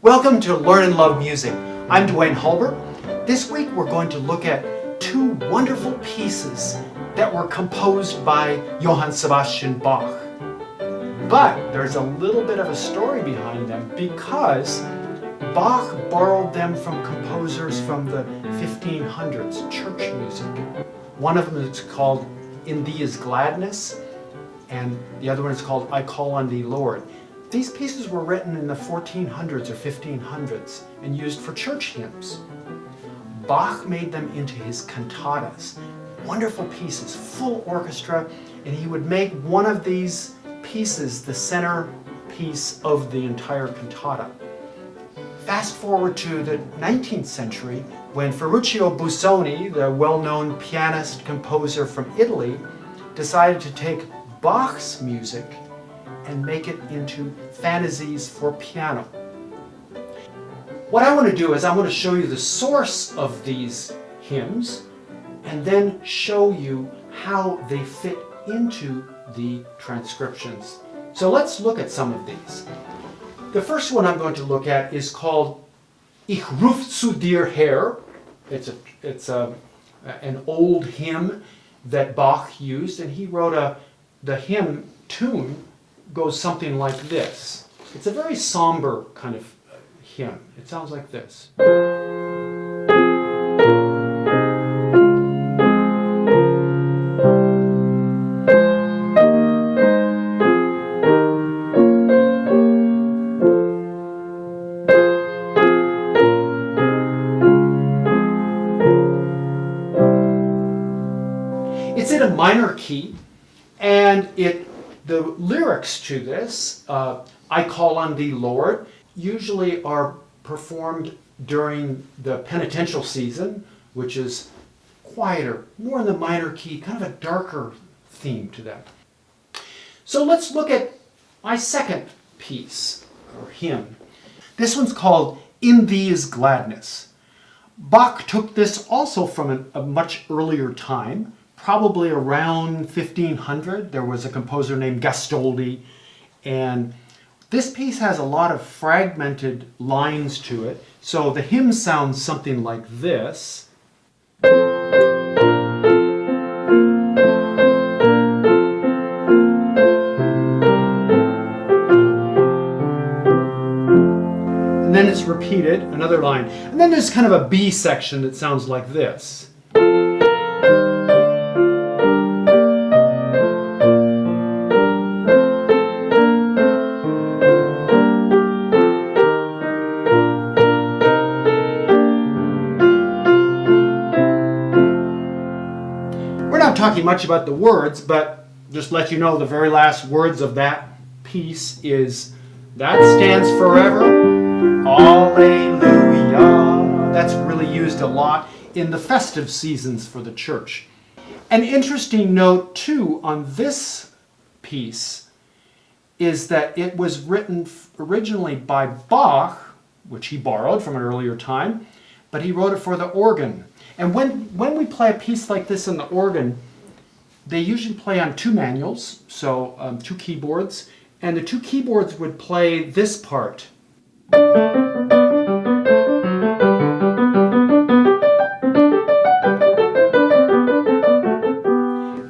Welcome to Learn and Love Music. I'm Duane Hulbert. This week we're going to look at two wonderful pieces that were composed by Johann Sebastian Bach. But there's a little bit of a story behind them because Bach borrowed them from composers from the 1500s, church music. One of them is called In Thee is Gladness, and the other one is called I Call on Thee, Lord. These pieces were written in the 1400s or 1500s and used for church hymns. Bach made them into his cantatas, wonderful pieces, full orchestra, and he would make one of these pieces the center piece of the entire cantata. Fast forward to the 19th century when Ferruccio Busoni, the well-known pianist composer from Italy, decided to take Bach's music and make it into fantasies for piano. What I want to do is I want to show you the source of these hymns and then show you how they fit into the transcriptions. So let's look at some of these. The first one I'm going to look at is called Ich ruf zu dir her. It's an old hymn that Bach used, and he wrote the hymn tune goes something like this. It's a very somber kind of hymn. It sounds like this. It's in a minor key, and the lyrics to this, I Call on Thee, Lord, usually are performed during the penitential season, which is quieter, more in the minor key, kind of a darker theme to that. So let's look at my second piece, or hymn. This one's called In Thee is Gladness. Bach took this also from a much earlier time, probably around 1500. There was a composer named Gastoldi, and this piece has a lot of fragmented lines to it. So the hymn sounds something like this. And then it's repeated, another line. And then there's kind of a B section that sounds like this. Talking much about the words, but just let you know the very last words of that piece is that stands forever, Alleluia. That's really used a lot in the festive seasons for the church. An interesting note too on this piece is that it was written originally by Bach, which he borrowed from an earlier time, but he wrote it for the organ. And when we play a piece like this on the organ, they usually play on two manuals, so two keyboards, and the two keyboards would play this part. And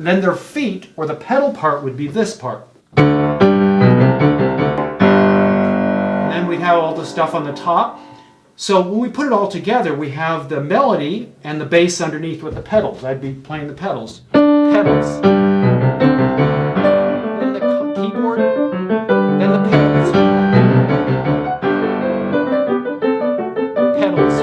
then their feet, or the pedal part, would be this part. And then we'd have all the stuff on the top. So when we put it all together, we have the melody and the bass underneath with the pedals. I'd be playing the pedals. Pedals. Then the keyboard, then the pedals. Pedals.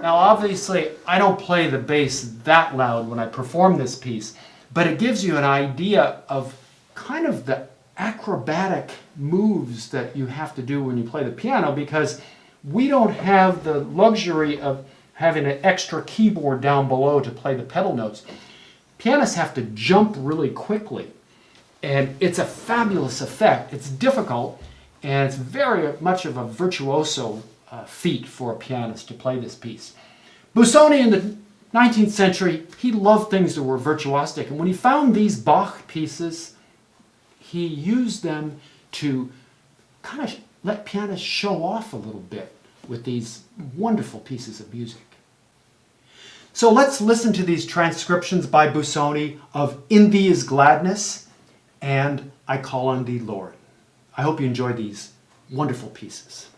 Now obviously I don't play the bass that loud when I perform this piece, but it gives you an idea of kind of the acrobatic moves that you have to do when you play the piano, because we don't have the luxury of having an extra keyboard down below to play the pedal notes. Pianists have to jump really quickly, and it's a fabulous effect. It's difficult, and it's very much of a virtuoso feat for a pianist to play this piece. Busoni in the 19th century, he loved things that were virtuosic, and when he found these Bach pieces, he used them to kind of let pianists show off a little bit with these wonderful pieces of music. So let's listen to these transcriptions by Busoni of In Thee is Gladness and I Call on Thee, Lord. I hope you enjoy these wonderful pieces.